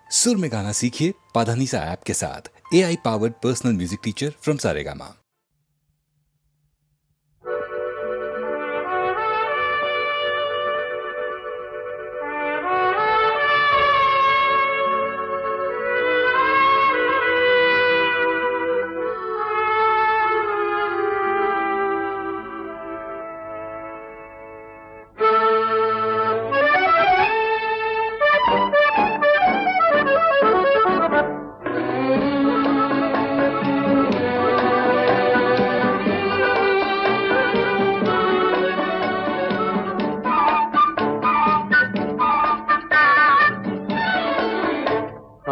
सुर में गाना सीखिए पाधानीसा ऐप के साथ। AI powered personal music teacher from Saregama.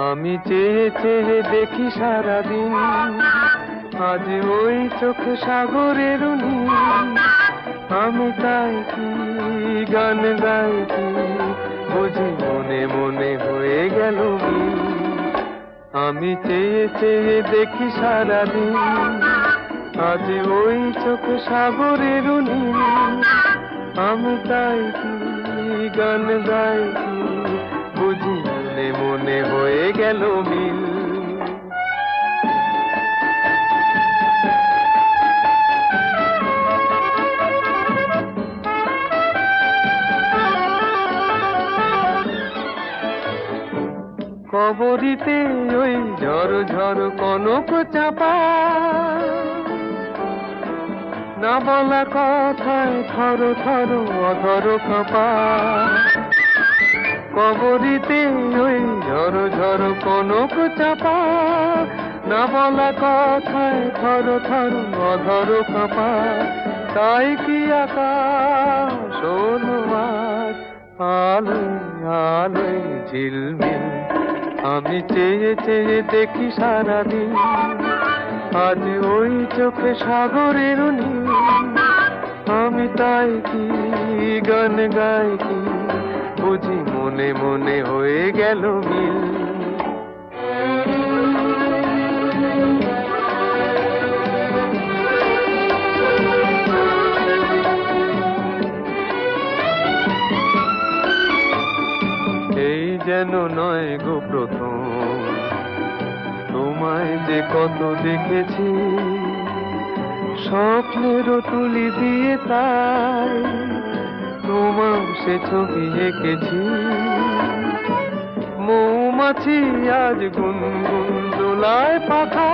আমি চেয়ে চেয়ে দেখি সারাদিন, আজ ওই চোখ সাগরের নীল। আমি তাই কি গান গাই কি বুঝি মনে মনে হয়ে গেল মিল। আমি চেয়ে চেয়ে দেখি সারাদিন, আজ ওই চোখ সাগরের নীল। আমি তাই কি গান গাই কি বুঝি মনে মনে হয়ে গেল মিল। কবরিতে ওই ঝড় ঝড় কনক চাপা, না বলা কথায় থর থর অধর কাঁপা। কবরিতে ওই ঝড় ঝড় কনক চাপা, না বলা কথায় থর থর অধর কাঁপা। তাই কি আকাশ আজ আলোয় আলোয় ঝিলমিল। আমি চেয়ে চেয়ে দেখি সারাদিন, আজ ওই চোখে সাগরের নীল। আমি তাই কি গান গাই কি বুঝি মনে মনে হয়ে গেল মিল। এই যেন নয় গো প্রথম, তোমায় যে কত দেখেছি স্বপ্নেরও তুলি দিয়ে, তাই তোমার সে ছবি এঁকেছি। মৌমাছি আজ গুনগুন দোলায় পাখা,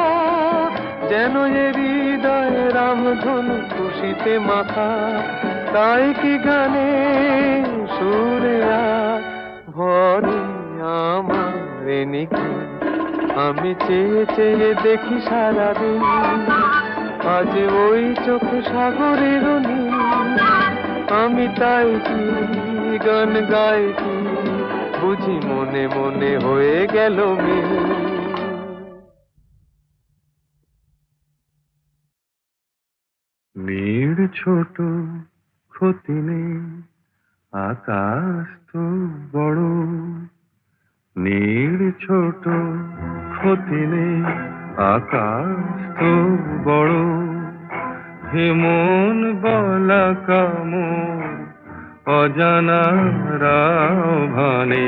যেন এ হৃদয় রামধনু খুশিতে মাখা। তাই কি গানে সুরে আজ ভরে আমার নিকি। আমি চেয়ে চেয়ে দেখি সারাদিন, আজ ওই চোখ সাগরের নীল। আমি তাই কি গান গাই কি বুঝি মনে মনে হয়ে গেল মিল। নীড় ছোট ক্ষতি নেই, আকাশ তো বড়। নীড় ছোট ক্ষতি নেই, আকাশ তো বড়। হেমন বলা কামন অজানা রাভানে,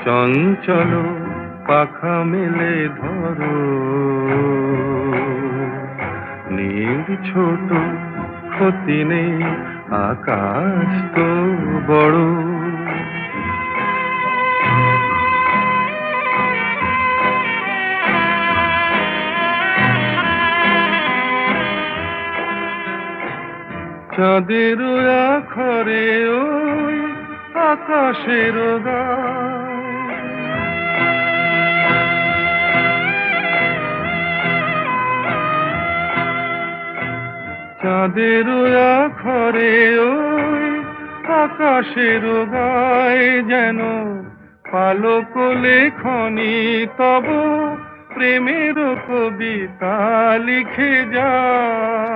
চঞ্চল পাখা মেলে ধরো। নীড় ছোট ক্ষতি নেই, আকাশ তো বড়। চাঁদের আখরে ওই আকাশের গায়, চাঁদের আখরে ওই আকাশের গায়, যেন পালক লেখনি তব প্রেমের কবিতা লিখে যায়।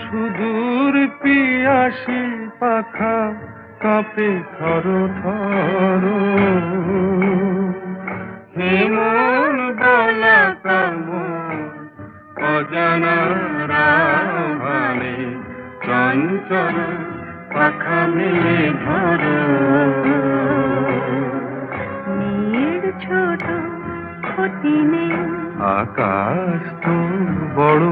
সুদূর পিয়াসী পাখা কাঁপে থর থর, হেমন বলা কামন অজানা রাভানে, চঞ্চল পাখা মেলে ধরো। আকাশ তো বড়,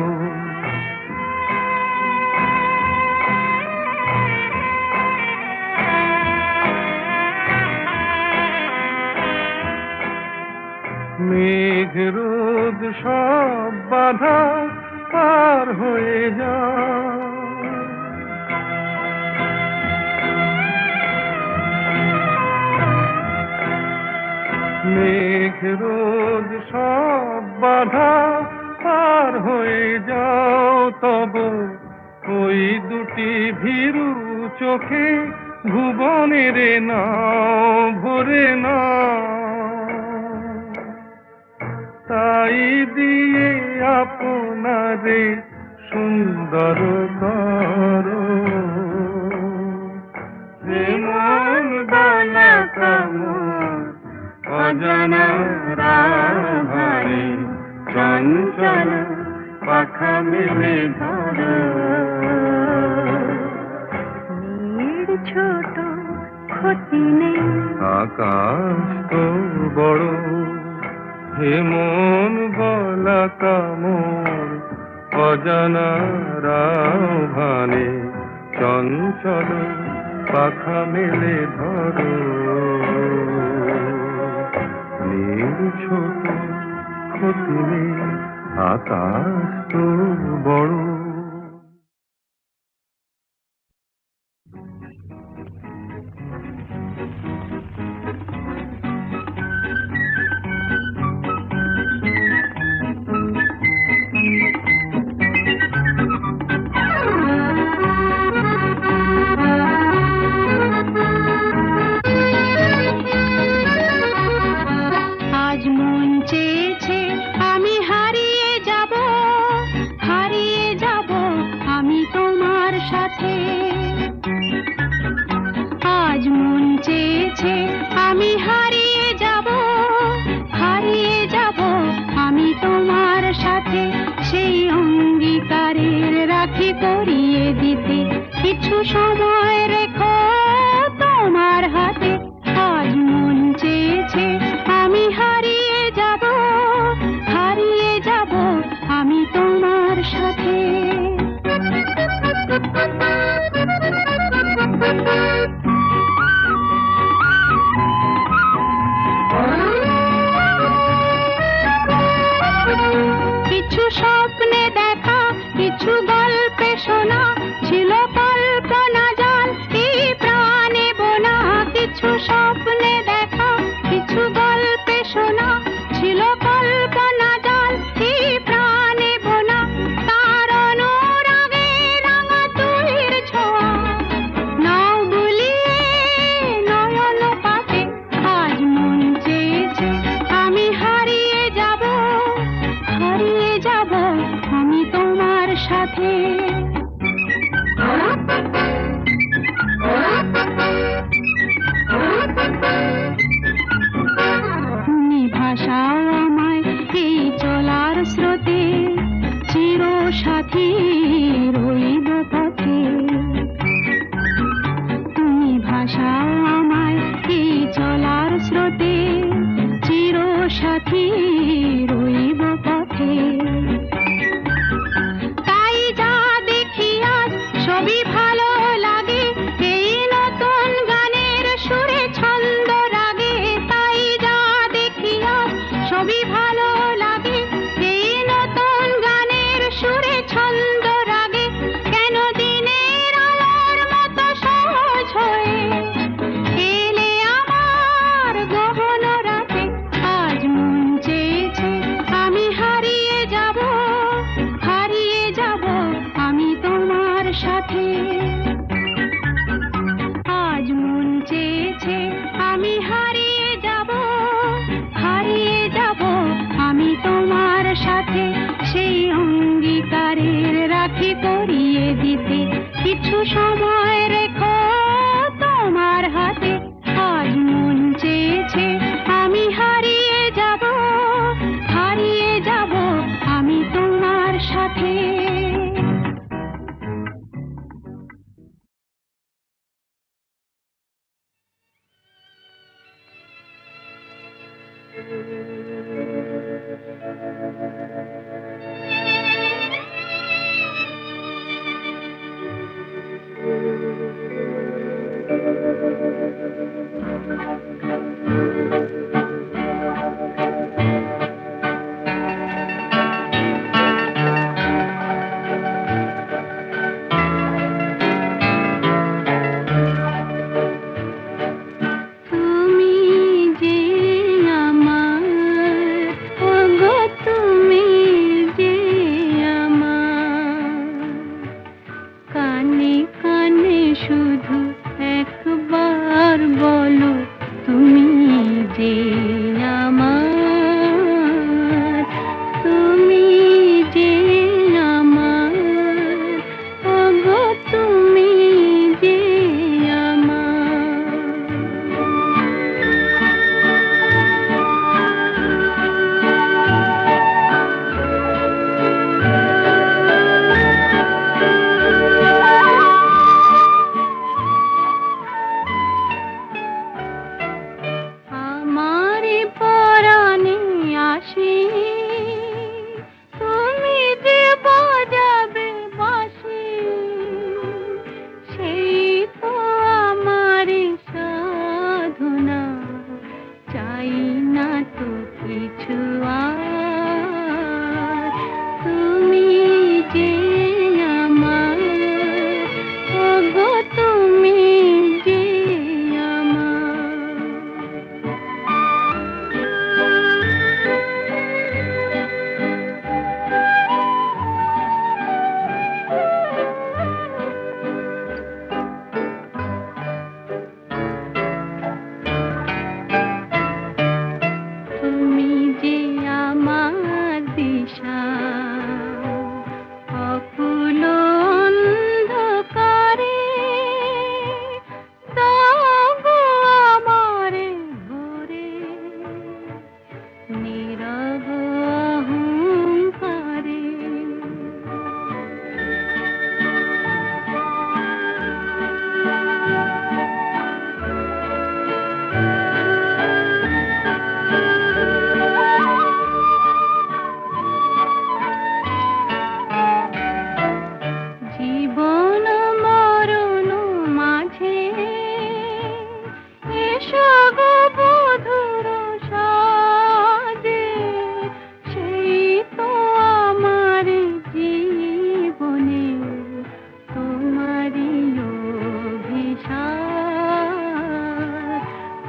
মেঘ রোদ সব বাধা পার হয়ে যায়। মেঘ রোদ সব বাধা পার হয়ে যাও, তব ওই দুটি ভীরু চোখে ভুবনের নাও ভরে নাও। তাই দিয়ে আপনারে সুন্দর করো, যে মন বালা কামন অজানা রাভারে চঞ্চল পাখা মেলে ধরো। নীড় ছোট ক্ষতি নেই, আকাশ তো বড়, হে মন বলা কামর অজানা রাভানে চঞ্চল পাখা মেলে ধরো। নীল ছোট ক্ষতি নেই, আকাশ তো বড়। আজ মন চেয়েছে আমি হারিয়ে যাব, হারিয়ে যাব আমি তোমার সাথে। আজ মন চেয়েছে আমি হারিয়ে যাব, হারিয়ে যাব আমি তোমার সাথে। সেই অঙ্গীকারের রাখি পরিয়ে দিতে কিছু সময় রেখো তোমার হাতে। আজ মন চেয়েছে আমি হারিয়ে যাব, হারিয়ে যাব আমি তোমার সাথে। কিছু স্বপ্নে দেখা, কিছু গল্পে শোনা, ছিল কল্পনা জাল এই প্রাণে বোনা। কিছু স্বপ্নে দেখা, কিছু গল্পে শোনা, ছিল কল্পনা জাল এই প্রাণে বোনা। তার অনুরাগে রাঙা তুলির ছোঁয়া নাও বুলিয়ে নয়ন পাতে। আজ মন চেয়েছে আমি হারিয়ে যাব, হারিয়ে যাব আমি তোমার সাথে। তুমি ভাষাও আমায় এই চলার স্রোতে, চির সাথী রইব পথে। তুমি ভাষাও আমায় এই চলার স্রোতে, চির সাথী রইব পথে। তাই যা দেখি আজ সবই ভালো লাগে, এই নতুন গানের সুরে ছন্দ রাগে। তাই যা দেখি আজ সবই ভালো লাগে, এই নতুন গানের সুরে ছন্দ রাগে। কেন দিনের আলোর মতো সহজ হয়ে এলে আমার গহন রাতে। আজ মন চেয়েছে আমি হারিয়ে যাব, হারিয়ে যাব আমি তোমার সাথে। আজ মন চেয়েছে আমি হারিয়ে যাব, হারিয়ে যাব আমি তোমার সাথে। সেই অঙ্গীকারের রাখি পরিয়ে দিতে কিছু সময় রেখো তোমার হাতে। আজ মন চেয়েছে আমি হারিয়ে যাব, হারিয়ে যাব আমি তোমার সাথে। যে আমার, তুমি যে আমার, ওগো তুমি যে আমার। আমার পরাণে আসি, তুমি যে বাজাবে বাঁশি, সেই তো আমার সাধনা, চাই না তো কিছু আর, তুমি যে আমার, ওগো তুমি যে আমার। তুমি যে আমার দিশা, অকুল অন্ধকারে, দাও গো আমারে ভরে, নীরব অহংকারে। জীবন মরণ মাঝে এসো গো বধুর সাজে, সেই তো আমার জীবনে তোমারই অভিশাপ,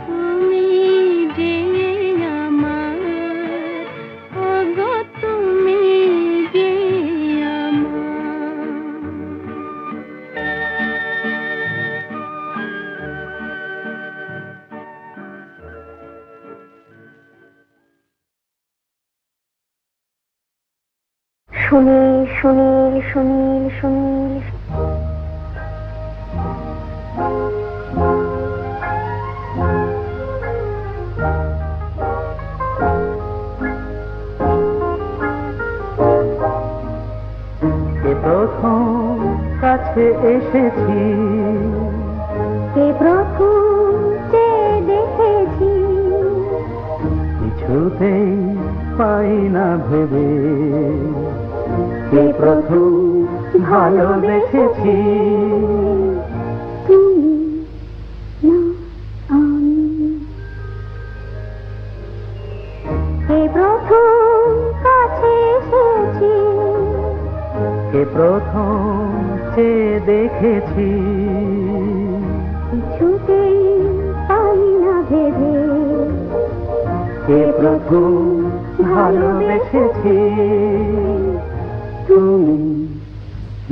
তুমি যে আমার, ওগো তুমি যে আমার। সুনীল সুনীল সুনীল সুনীল, প্রথম কাছে এসেছি, কে প্রথম যে দেখেছি, কিছুতেই পাই না ভেবে, কে প্রথম ভালোবেসেছি। তুমি না আমি, কে প্রথম কাছে এসেছি, কে প্রথম যে দেখেছি, কিছুতেই পাই না ভেবে, কে প্রথম ভালোবেসেছি। তুমি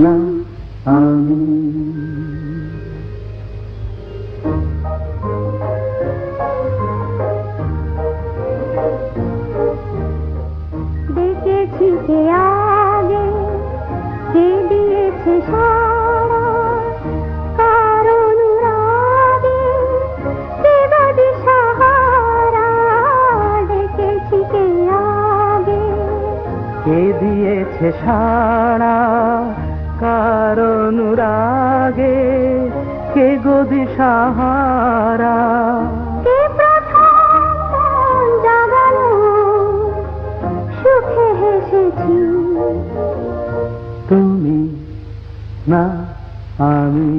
না আমি। দেখেছি কে আগে, কে দিয়েছে সাড়া, কার অনুরাগে, কে বা দিশাহারা। দেখেছি কে আগে, কে দিয়েছে সাড়া, কার অনুরাগে, কে গো দিশাহারা। কে প্রথম মন জাগালো, সুখে হেসেছি। তুমি না আমি।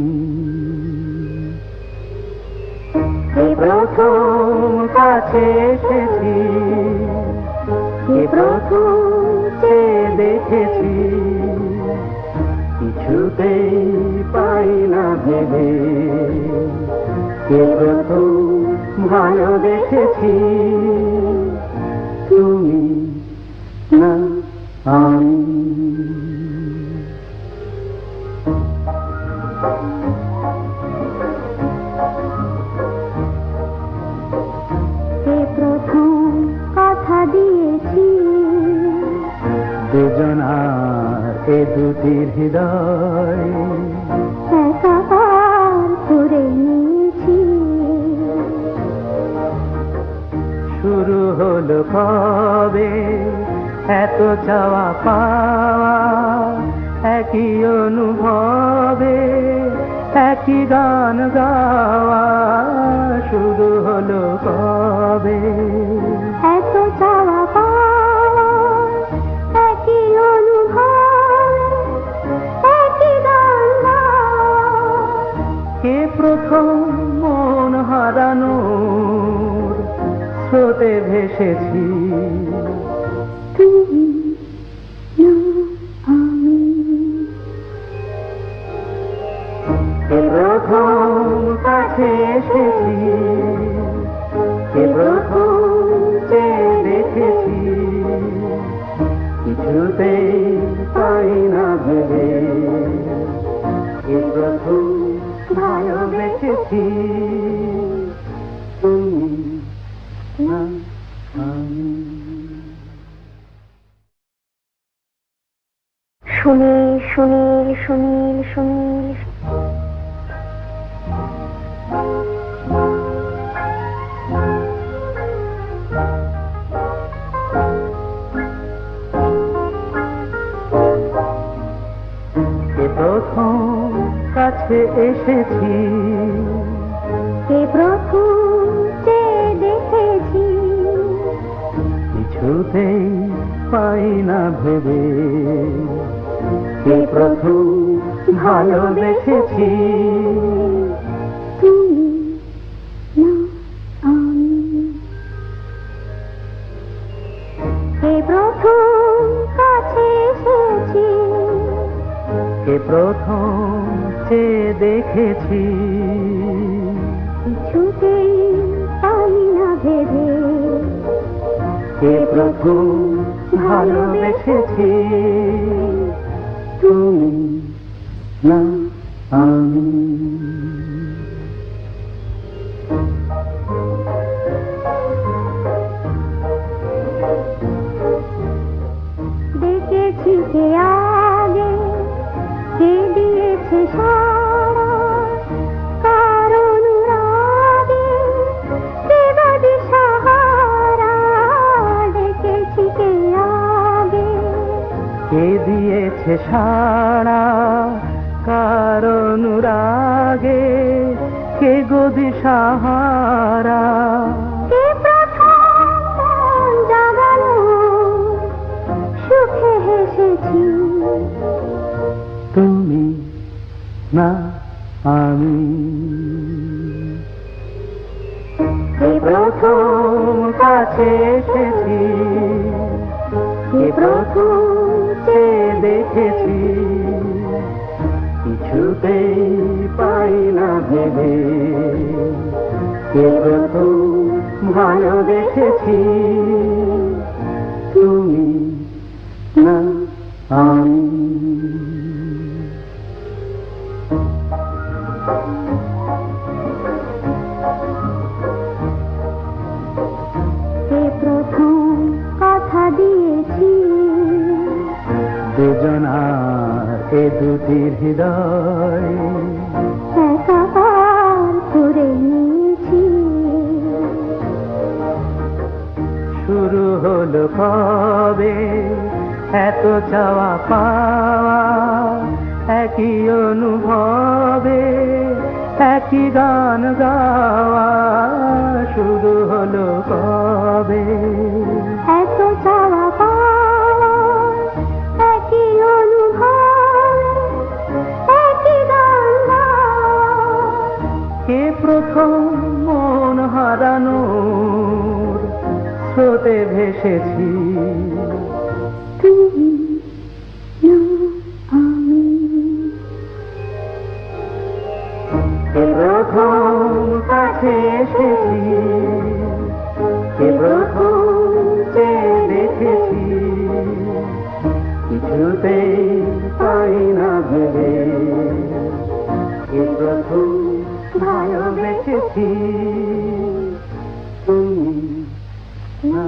কে প্রথম কাছে এসেছি, কে প্রথম যে দেখেছি, কিছুতেই পাই না ভেবে, কে প্রথম ভালোবেসেছি। তুমি না আমি। কে দুজনার এ দুটির হৃদয় একাকার করে নিয়েছি। শুরু হলো কবে এত চাওয়া পাওয়া, একই অনুভবে একই গান গাওয়া। শুরু হলো কবে এত চাওয়া পাওয়া, একই অনুভব, একই গান গাওয়া। কে প্রথম মন হারানোর স্রোতে ভেসেছি, তুমি না আমি। কে প্রথম কাছে এসেছি, কে প্রথম চেয়ে দেখেছি, কিছুতেই পাই না ভেবে। কে প্রথম ভালোবেসেছি, তুমি না আমি। সুনীল সুনীল সুনীল সুনীল, কে প্রথম কাছে এসেছি, কে প্রথম চেয়ে দেখেছি, কিছুতেই পাই না ভেবে। কে প্রথম ভালোবেসেছি, তুমি না আমি। কে প্রথম কাছে এসেছি, কে প্রথম চেয়ে দেখেছি, কিছুতেই পাই না ভেবে। কে প্রথম ভালোবেসেছি, তুমি না আমি। দেখেছি কে আগে, কে দিয়েছে সাড়া, কার অনুরাগে, কে বা দিশাহারা। দেখেছি কে আগে, কে দিয়েছে সাড়া, কার অনুরাগে, কে গো দিশাহারা। কে প্রথম মন জাগালো, সুখে হেসেছি, তুমি না আমি। কে প্রথম কাছে এসেছি, কে প্রথম চেয়ে দেখেছি, কিছুতেই পাই না ভেবে। কে প্রথম ভালোবেসেছি, তুমি না আমি। কে প্রথম কথা দিয়েছি, দুজনার এ দুটির হৃদয় একাকার করে নিয়েছি। শুরু হলো কবে এত চাওয়া পাওয়া, একই অনুভবে একই গান গাওয়া। শুরু হলো কবে এত চাওয়া পাওয়া, একই অনুভব, একই গান গাওয়া। কে প্রথম মন হারানোর স্রোতে ভেসেছি, তুমি না আমি। কে প্রথম কাছে এসেছি, কে প্রথম চেয়ে দেখেছি, কিছুতেই পাই না ভেবে। কে প্রথম ভালোবেসেছি, তুমি না